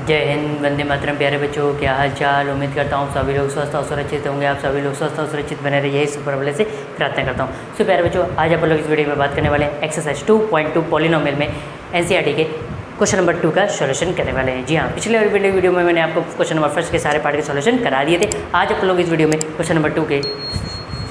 जय हिंद, वंदे मातरम। प्यारे बच्चों, क्या हाल चाल। उम्मीद करता हूँ सभी लोग स्वस्थ और सुरक्षित होंगे। आप सभी लोग स्वस्थ और सुरक्षित बने रहिए, इस ऊपर वाले से प्रार्थना करता हूँ। सो प्यारे बच्चों, आज आप लोग इस वीडियो में बात करने वाले हैं एक्सरसाइज 2.2 पॉलिनोमियल में एनसीईआरटी के क्वेश्चन नंबर 2 का सॉल्यूशन करने वाले हैं। जी हाँ, पिछले वीडियो में मैंने आपको क्वेश्चन नंबर 1 के सारे पार्ट के सॉल्यूशन करा दिए थे। आज आप लोग इस वीडियो में क्वेश्चन नंबर 2 के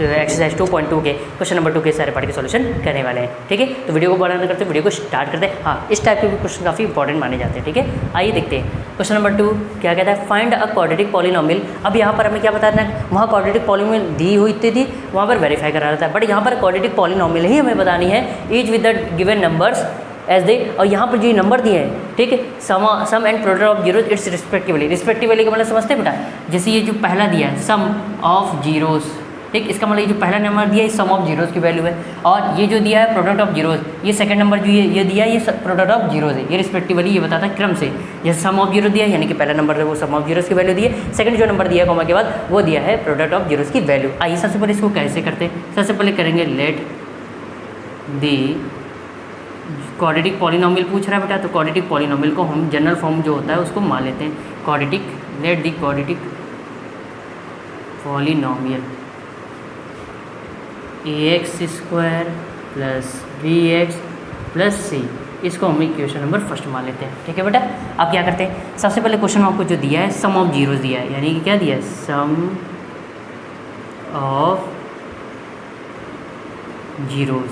एक्सरसाइज 2.2 के क्वेश्चन नंबर 2 के सारे पार्ट के सॉल्यूशन करने वाले हैं। ठीक है, तो वीडियो को बड़ा न करते वीडियो को स्टार्ट करते हैं। हाँ, इस टाइप के भी क्वेश्चन काफ़ी इंपॉर्टेंट माने जाते हैं। ठीक है, आइए देखते हैं। क्वेश्चन नंबर 2 क्या कहता है, फाइंड अ क्वाड्रेटिक पॉलिनोमियल। अब यहाँ पर हमें क्या बताना है, वहाँ क्वाड्रेटिक पॉलिनोमियल दी हुई थी वहाँ पर वेरीफाई करा रहता है, बट यहाँ पर क्वाड्रेटिक पॉलिनोमियल ही हमें बतानी है, each with the given numbers as they. और यहाँ पर जो नंबर दिए हैं, ठीक है, sum and product of zeroes its respectively का मतलब समझते हैं बेटा। जैसे ये जो पहला दिया है सम ऑफ जीरोज, ठीक, इसका मतलब ये जो पहला नंबर दिया है सम ऑफ जीरोज की वैल्यू है, और ये जो दिया है प्रोडक्ट ऑफ जीरोज, ये सेकंड नंबर जो ये दिया है ये प्रोडक्ट ऑफ जीरोज है। ये रिस्पेक्टिवली ये बताता है क्रम से, जैसे सम ऑफ जीरो दिया है यानी कि पहला नंबर है वो सम ऑफ जीरोज की वैल्यू दी है, सेकंड जो नंबर दिया है कॉमा के बाद वो दिया है प्रोडक्ट ऑफ जीरोज की वैल्यू। आइए सबसे पहले इसको कैसे करते हैं। सबसे पहले करेंगे लेट दी क्वाड्रेटिक पॉलिनोमियल पूछ रहा है बेटा, तो क्वाड्रेटिक पॉलिनोमियल को हम जनरल फॉर्म जो होता है उसको मान लेते हैं। Quadratic, let the quadratic polynomial ax² plus bx plus c, इसको हम इक्वेशन नंबर फर्स्ट मान लेते हैं। ठीक है बेटा, अब क्या करते हैं, सबसे पहले क्वेश्चन में आपको जो दिया है सम ऑफ जीरोज दिया है, यानी कि क्या दिया है सम ऑफ जीरोज,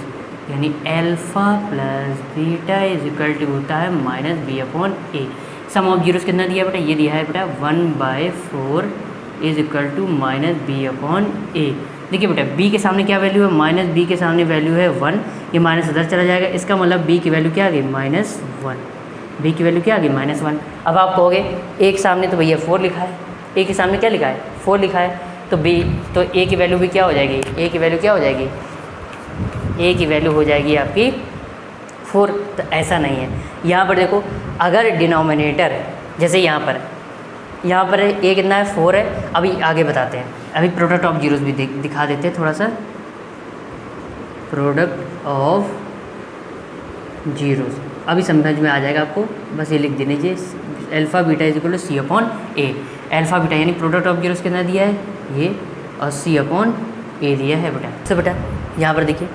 यानी alpha plus beta is equal to होता है minus b/a। Some of zeros कितना दिया है बेटा, ये दिया है बेटा 1/4 is equal to minus b/a। देखिए बेटा b के सामने क्या वैल्यू है, माइनस b के सामने वैल्यू है 1, ये माइनस उधर चला जाएगा, इसका मतलब b की वैल्यू क्या आ गई -1। b की वैल्यू क्या आ गई -1। अब आप कहोगे a के सामने तो भैया 4 लिखा है, a के सामने क्या लिखा है 4 लिखा है, तो a की वैल्यू भी क्या हो जाएगी, a की वैल्यू क्या हो जाएगी, a की वैल्यू हो जाएगी आपकी 4। तो ऐसा नहीं है, यहाँ पर देखो अगर डिनोमिनेटर जैसे यहाँ पर a कितना है 4 है। अभी आगे बताते हैं, अभी प्रोडक्ट ऑफ जीरोज भी दिखा देते हैं थोड़ा सा। प्रोडक्ट ऑफ जीरोज अभी समझ में आ जाएगा आपको, बस ये लिख देने चाहिए alpha beta is equal to c/a। Alpha beta यानी प्रोडक्ट ऑफ जीरोज कितना दिया है ये, और c/a दिया है बेटा। तो बेटा यहाँ पर देखिए,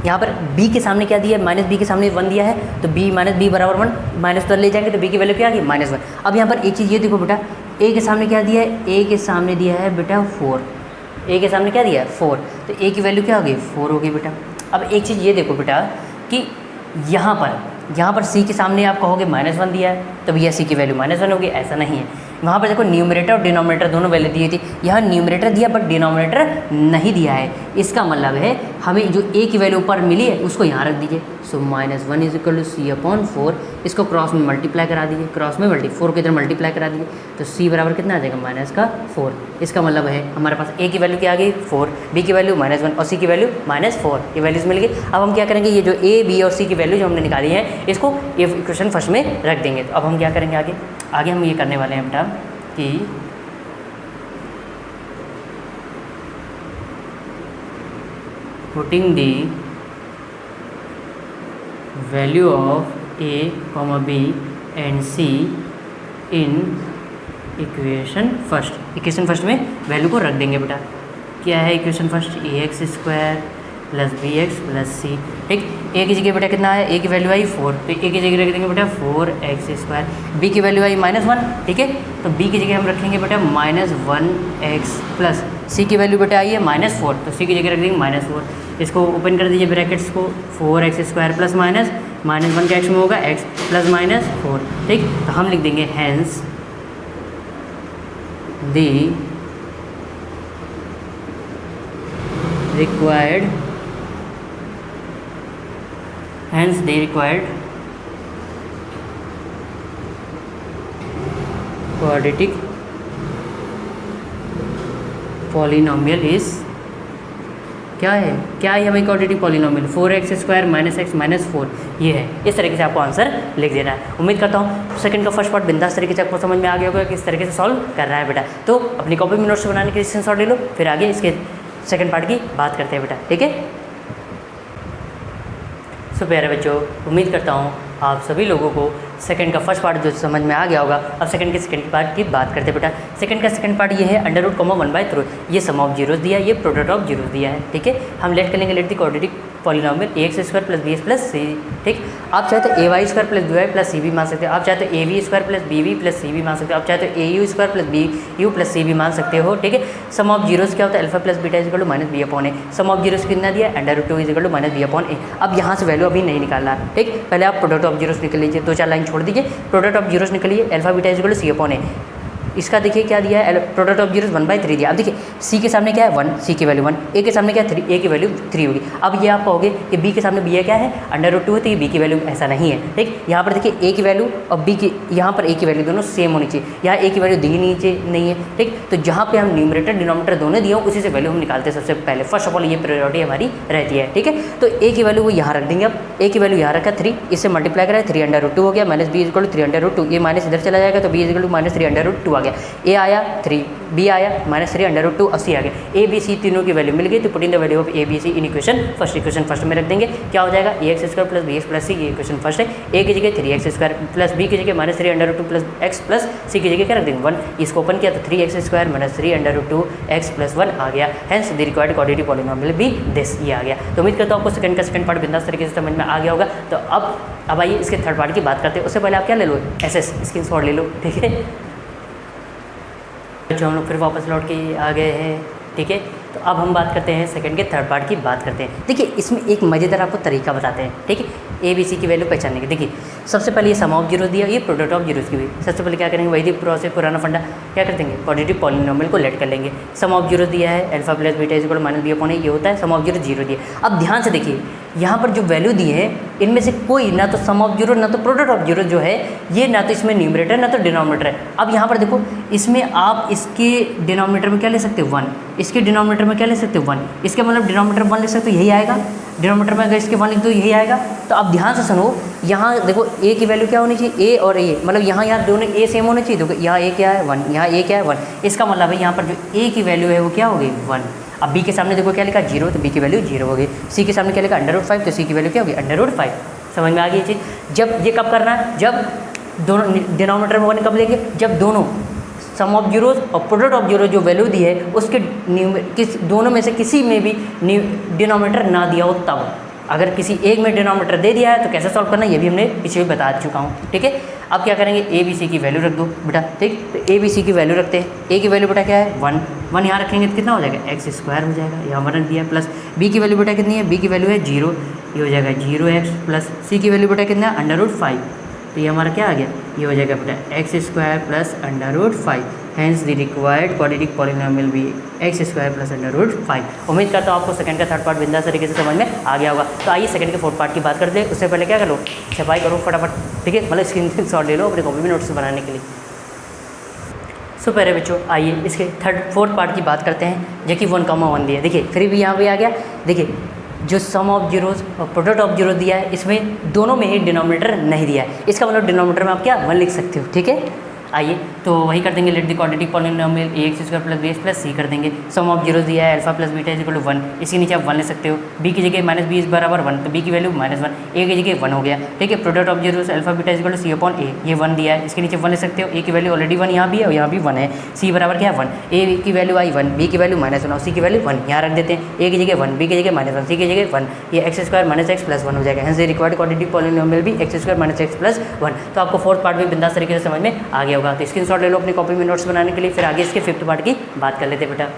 यहाँ पर b के सामने क्या दिया है, माइनस b के सामने 1 दिया है, तो b माइनस b बराबर 1, माइनस तो ले जाएंगे तो b की वैल्यू क्या आ गई -1। अब यहाँ पर एक चीज़ ये देखो बेटा, a के सामने क्या दिया है, a के सामने दिया है बेटा 4, a के सामने क्या दिया है 4, तो a की वैल्यू क्या हो गई 4 हो गई बेटा। अब एक चीज़ ये देखो बेटा कि यहाँ पर c के सामने आप कहोगे -1 दिया है, तो भैया c की वैल्यू -1 होगी, ऐसा नहीं है। वहाँ पर देखो न्यूमरेटर और डिनोमिनेटर दोनों वैल्यू दी थी, यहाँ न्यूमरेटर दिया बट डिनोमिनेटर नहीं दिया है। इसका मतलब है हमें जो a की वैल्यू ऊपर मिली है उसको यहाँ रख दीजिए। सो -1 इज इक्वल टू c/4, इसको क्रॉस में मल्टीप्लाई करा दीजिए, क्रॉस में 4 की इधर मल्टीप्लाई करा दीजिए, तो c बराबर कितना आ जाएगा -4। इसका मतलब है हमारे पास a की वैल्यू क्या आ गई 4, b की वैल्यू -1 और c की वैल्यू -4, ये वैल्यूज़ मिल गई। अब हम क्या करेंगे, ये जो a, b और c की वैल्यू जो हमने निकाली है इसको ये इक्वेशन फर्स्ट में रख देंगे। तो अब हम क्या करेंगे, आगे हम ये करने वाले हैं बेटा कि putting the value of a, b and c in equation first में वैल्यू को रख देंगे बेटा। क्या है equation first, ax² plus bx plus c। ठीक, a की जगह बेटा कितना है, a की वैल्यू आई 4, तो a की जगह रख देंगे बेटा 4x², b की वैल्यू आई -1। ठीक है, तो b की जगह हम रखेंगे बेटा -1x प्लस c की वैल्यू बेटा आई है -4, तो c की जगह रख देंगे -4। इसको ओपन कर दीजिए ब्रैकेट्स को, 4x² प्लस -1 का x में होगा x प्लस -4। ठीक, तो हम लिख देंगे hence the required quadratic polynomial is क्या है हमें क्वाड्रेटिक पॉलिनोमियल 4x² -x -4 ये है। इस तरीके से आपको आंसर लिख देना है। उम्मीद करता हूँ सेकंड का फर्स्ट पार्ट बिंदास तरीके से आपको समझ में आ गया होगा किस तरीके से सॉल्व कर रहा है बेटा। तो अपनी कॉपी में नोट्स बनाने के लिए स्क्रीनशॉट ले लो, फिर आगे इसके सेकंड पार्ट की बात करते हैं बेटा। ठीक है, सो प्यारे बच्चों, उम्मीद करता हूँ आप सभी लोगों को सेकंड का फर्स्ट पार्ट जो समझ में आ गया होगा। अब सेकंड के सेकंड पार्ट की बात करते हैं बेटा। सेकंड का सेकंड पार्ट ये है अंडर रूट कॉमा 1/3, ये सम ऑफ जीरोस दिया है, ये प्रोडक्ट ऑफ जीरोस दिया है। ठीक है, हम लेट कर लेंगे let the quadratic polynomial ax square plus B plus C. ठीक, आप चाहे तो A Y square plus B Y plus C भी मान सकते हो, आप चाहे तो A V square plus B V plus C भी मान सकते हो, आप चाहे तो A U square plus B U plus C भी मान सकते हो। ठीक है, सम ऑफ जीरोस क्या होता है alpha plus beta is equal to minus B upon A. Sum of zeroes कितना दिया है under root 2 is equal to minus B upon A. अब यहाँ से वैल्यू अभी नहीं निकालना। ठीक, पहले आप प्रोडक्ट ऑफ जीरोस निकल लीजिए, 2-4 लाइन छोड़ दीजिए, प्रोडक्ट ऑफ जीरोस निकलिए, alpha beta is equal to C upon A. इसका देखिए क्या दिया है प्रोडक्ट ऑफ जीरोस 1/3 दिया। अब देखिए सी के सामने क्या है 1, सी की वैल्यू 1, ए के सामने क्या है 3, ए की वैल्यू 3 होगी। अब ये आप कहोगे कि बी के सामने बी है क्या है अंडर रूट 2 है, तो ये बी की वैल्यू ऐसा नहीं है। ठीक, यहाँ पर देखिए ए की वैल्यू और बी की, यहाँ पर ए की वैल्यू दोनों सेम होनी चाहिए, यहाँ ए की वैल्यू दी नहीं है। ठीक, तो जहाँ पे हम न्यूमरेटर डिनोमिनेटर दोनों दिए उसी से वैल्यू हम निकालते हैं सबसे पहले। फर्स्ट ऑफ ऑल ये प्रायोरिटी हमारी रहती है। ठीक है, तो ए की वैल्यू वो यहाँ रख देंगे। अब ए की वैल्यू यहाँ रखा 3, इससे मल्टीप्लाई करा 3 अंडर रूट 2 हो गया, minus B is equal to 3 under root 2, ये माइनस इधर चला जाएगा तो B is equal to minus 3 under root 2 आ गया। ए आया 3, बी आया माइनस 3 अंडर रूट 2 और सी आ गया। ए बी सी तीनों की वैल्यू मिल गई, तो put in the value of A B C in equation first में रख देंगे। क्या हो जाएगा A X square plus B X plus C, ये इक्वेशन फर्स्ट है। ए की जगह 3x स्क्वायर प्लस बी की जगह minus 3 under root 2 plus X plus C की जगह क्या रख देंगे 1। इसको ओपन किया तो 3x square minus 3 under root 2 X plus 1 आ गया। Hence the required quadratic polynomial भी दिस, ये आ गया। तो उम्मीद करता हूँ आपको सेकंड का सेकंड पार्ट बिंदास तरीके से समझ में आ गया होगा। तो अब आइए इसके थर्ड पार्ट की बात करते हैं। उससे पहले आप क्या ले लो एसएस स्क्रीनशॉट ले लो। ठीक है, जो हम लोग फिर वापस लौट के आ गए हैं। ठीक है, तो अब हम बात करते हैं सेकंड के थर्ड पार्ट की बात करते हैं। देखिए इसमें एक मज़ेदार आपको तरीका बताते हैं। ठीक है, ए बी सी की वैल्यू पहचानने की। देखिए सबसे पहले ये सम ऑफ जीरोस दिया, ये प्रोडक्ट ऑफ जीरोस की हुई। सबसे पहले क्या करेंगे वही थी प्रोसेस पुराना फंडा, क्या कर देंगे क्वाड्रेटिक पॉलिनॉमियल को लेट कर लेंगे। सम ऑफ जीरोस दिया है alpha plus beta is equal to minus B upon A, ये होता है सम ऑफ जीरो 0 दिया। अब ध्यान से देखिए यहाँ पर जो वैल्यू दी है इनमें से कोई ना तो सम ऑफ जीरो ना तो प्रोडक्ट ऑफ जीरो जो है, ये ना तो इसमें न्यूमरेटर ना तो डिनोमिनेटर है। अब यहाँ पर देखो इसमें आप इसके डिनोमिनेटर में क्या ले सकते हो 1, इसके डिनोमिनेटर में क्या ले सकते हो 1, इसके मतलब डिनोमिनेटर 1 ले सकते हो, यही आएगा। डिनोमिनेटर में अगर इसके 1 लिख दो यही आएगा। तो अब ध्यान से सुनो, यहाँ देखो ए की वैल्यू क्या होनी चाहिए ए और ए, मतलब यहाँ दोनों ए सेम होने चाहिए। देखो यहाँ ए क्या है 1, यहाँ ए क्या है 1, इसका मतलब है यहाँ पर जो ए की वैल्यू है वो क्या हो गई 1। अब बी के सामने देखो क्या लिखा 0, तो बी की वैल्यू 0 हो गई। सी के सामने क्या लिखा अंडर रूट 5, तो सी की वैल्यू क्या होगी अंडर रूट 5। समझ में आ गई ये चीज़। जब ये कब करना है, जब दोनों डिनोमिनेटर में 1 कब लेंगे, जब दोनों सम ऑफ जीरोस और प्रोडक्ट ऑफ जीरो जो वैल्यू दी है उसके दोनों में से किसी में भी डिनोमिनेटर ना दिया हो तब। अगर किसी एक में डिनोमिनेटर दे दिया है तो कैसे सॉल्व करना है ये भी हमने पीछे भी बता चुका हूँ। ठीक है, अब क्या करेंगे ए बी सी की वैल्यू रख दो बेटा। ठीक, तो ए बी सी की वैल्यू रखते हैं। ए की वैल्यू बेटा क्या है 1 यहाँ रखेंगे तो कितना हो जाएगा एक्स स्क्वायर हो जाएगा, यहाँ 1 रख दिया। प्लस बी की वैल्यू बेटा कितनी है, बी की वैल्यू है 0, ये हो जाएगा 0x प्लस सी की वैल्यू बेटा कितना है अंडर रूट 5, तो ये हमारा क्या आ गया, ये हो जाएगा बेटा X square plus under root 5। Hence the required quadratic polynomial भी X square plus under root 5। उम्मीद करता हूँ आपको सेकंड का थर्ड पार्ट बिंदास तरीके से समझ में आ गया होगा। तो आइए सेकंड के फोर्थ पार्ट की बात करते हैं। उससे पहले क्या करो, छपाई करो फटाफट। ठीक है, मतलब स्क्रीन शॉट ले लो अपने कॉपी में नोट्स बनाने के लिए। सो पहले बच्चों आइए इसके फोर्थ पार्ट की बात करते हैं, जो कि 1,1 दिया। देखिए फिर भी यहाँ पे आ गया। देखिए जो सम ऑफ जीरोस और प्रोडक्ट ऑफ जीरो दिया है इसमें दोनों में ही डिनोमिनेटर नहीं दिया है। इसका मतलब डिनोमिनेटर में आप क्या 1 लिख सकते हो। ठीक है, आइए तो वही कर देंगे, let the quadratic polynomial A X square plus B X plus C कर देंगे। सम ऑफ जीरोस दिया है alpha plus beta is equal to 1, इसके नीचे आप 1 ले सकते हो। बी की जगह माइनस बी इज बराबर 1, तो बी की वैल्यू -1, ए की जगह 1 हो गया। ठीक है, product of zeroes alpha beta is equal to C upon A, ये 1 दिया है, इसके नीचे 1 ले सकते हो। ए की वैल्यू ऑलरेडी 1 यहाँ भी है और यहाँ भी 1 है। सी बराबर क्या है 1, ए की वैल्यू आई 1, बी की वैल्यू -1 और सी की वैल्यू 1 यहाँ रख देते हैं। ए की जगह 1, बी की जगह -1, सी की जगह 1, ये X square minus X plus 1 हो जाएगा। Hence the required quadratic polynomial भी X square minus X plus 1। तो आपको फोर्थ पार्ट भी बिंदास तरीके से समझ में आ गया होगा। तो स्क्रीनशॉट ले लो अपनी कॉपी में नोट्स बनाने के लिए। फिर आगे इसके फिफ्थ पार्ट की बात कर लेते हैं बेटा।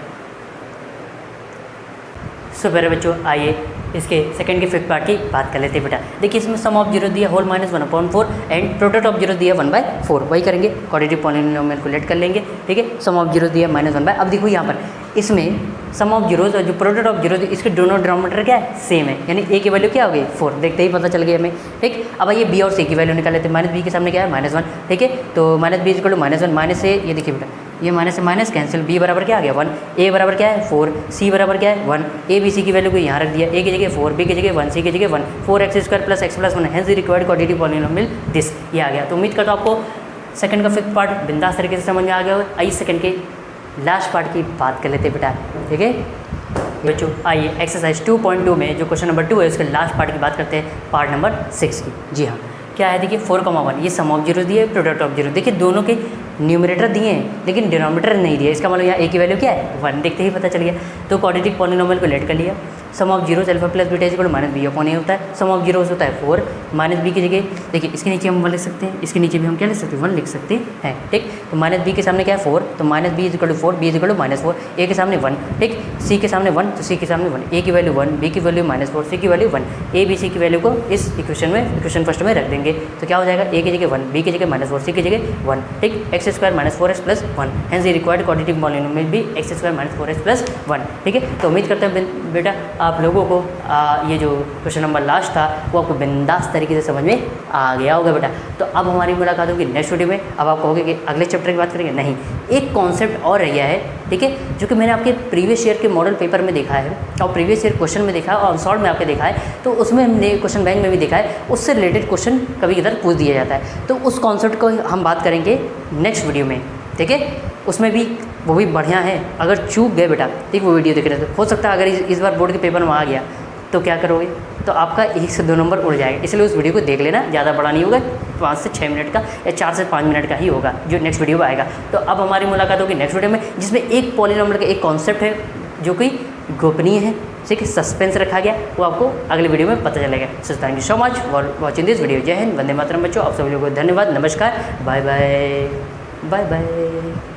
सो मेरे बच्चों आइए इसके सेकंड के फिफ्थ पार्ट की बात कर लेते हैं बेटा। देखिए इसमें सम ऑफ जीरो दिया होल -1/4 एंड प्रोडक्ट ऑफ जीरो दिया 1/4। वही करेंगे, क्वाड्रेटिक पॉलिनॉमियल को लेट कर लेंगे। ठीक है, सम ऑफ जीरो दिया -1/। अब देखो यहाँ पर इसमें सम ऑफ जीरोज और जो प्रोडक्ट ऑफ जीरो इसके दोनों डिनोमिनेटर क्या है सेम है, यानी ए की वैल्यू क्या हो गई 4, देखते ही पता चल गया हमें। ठीक, अब आइए बी और सी की वैल्यू निकाल लेते हैं। माइनस बी के सामने क्या है -1। ठीक है, तो minus B equal to -1, minus से ये देखिए बेटा ये माइनस से माइनस कैंसिल, बी बराबर क्या आ गया 1, ए बराबर क्या है 4, सी बराबर क्या है 1। ए बी सी की वैल्यू को यहाँ रख दिया, ए की जगह 4, बी की जगह 1, सी की जगह 1, 4x square plus X plus 1 hence the required quadratic polynomial this, ये आ गया। तो उम्मीद करता हूँ आपको सेकंड का फिफ्थ पार्ट बिंदास तरीके से समझ में आ गया होगा। आइए सेकंड के लास्ट पार्ट की बात कर लेते हैं बेटा। ठीक है बच्चों, आइए एक्सरसाइज 2.2 में जो क्वेश्चन नंबर 2 है उसके लास्ट पार्ट की बात करते हैं, पार्ट नंबर 6 की। जी हाँ, क्या है देखिए 4,1 ये सम ऑफ जीरो दिए, प्रोडक्ट ऑफ जीरो। देखिए दोनों के न्यूमरेटर दिए हैं लेकिन डिनोमिनेटर नहीं दिया, इसका मतलब यहाँ ए की वैल्यू क्या है 1, देखते ही पता चल गया। तो क्वाड्रेटिक पॉलिनोमियल को लेट कर लिया। Sum of zero alpha plus beta equal minus B upon A होता है। सम ऑफ जीरो होता है 4, माइनस बी की जगह देखिए इसके नीचे हम 1 लिख सकते हैं, इसके नीचे भी हम क्या लिख सकते हैं 1 लिख सकते हैं, ठीक। तो माइनस बी के सामने क्या है 4, तो minus B is equal to 4, B is equal to minus 4, A के सामने 1, ठीक। सी के सामने 1 तो सी के सामने 1, ए की वैल्यू 1, बी की वैल्यू -4, सी की वैल्यू 1। ए बी सी की वैल्यू को इस इक्वेशन फर्स्ट में रख देंगे तो क्या हो जाएगा ए की जगह 1, बी की जगह -4, सी की जगह 1, ठीक। X square minus 4x plus 1, hence required quadratic polynomial भी X square minus 4x plus 1, ठीक है। तो उम्मीद करते हैं बेटा आप लोगों को ये जो क्वेश्चन नंबर लास्ट था वो आपको बिंदास तरीके से समझ में आ गया होगा बेटा। तो अब हमारी मुलाकात होगी नेक्स्ट वीडियो में। अब आप कहोगे कि अगले चैप्टर की बात करेंगे, नहीं, एक कॉन्सेप्ट और रह गया है, ठीक है, जो कि मैंने आपके प्रीवियस ईयर के मॉडल पेपर में देखा है और प्रीवियस ईयर क्वेश्चन में देखा है और सॉल्व में आपके देखा है, तो उसमें हमने क्वेश्चन बैंक में भी देखा है, उससे रिलेटेड क्वेश्चन कभी कभार पूछ दिया जाता है। तो उस कॉन्सेप्ट को हम बात करेंगे नेक्स्ट वीडियो में, ठीक है। उसमें भी वो भी बढ़िया है, अगर चूक गए बेटा ठीक वो वीडियो देख रहे थे, हो सकता है अगर इस बार बोर्ड के पेपर में आ गया तो क्या करोगे, तो आपका 1 से 2 नंबर उड़ जाएगा। इसलिए उस वीडियो को देख लेना, ज़्यादा बड़ा नहीं होगा, 5 से 6 मिनट का या 4 से 5 मिनट का ही होगा जो नेक्स्ट वीडियो में आएगा। तो अब हमारी मुलाकात होगी नेक्स्ट वीडियो में, जिसमें एक पॉलिनोमियल का एक कॉन्सेप्ट है जो कि गोपनीय है, ठीक है, सस्पेंस रखा गया, वो आपको अगले वीडियो में पता चलेगा। So thank you so much for watching this video. जय हिंद, वंदे मातरम बच्चों। आप सभी लोगों को धन्यवाद, नमस्कार, बाय बाय, बाय बाय।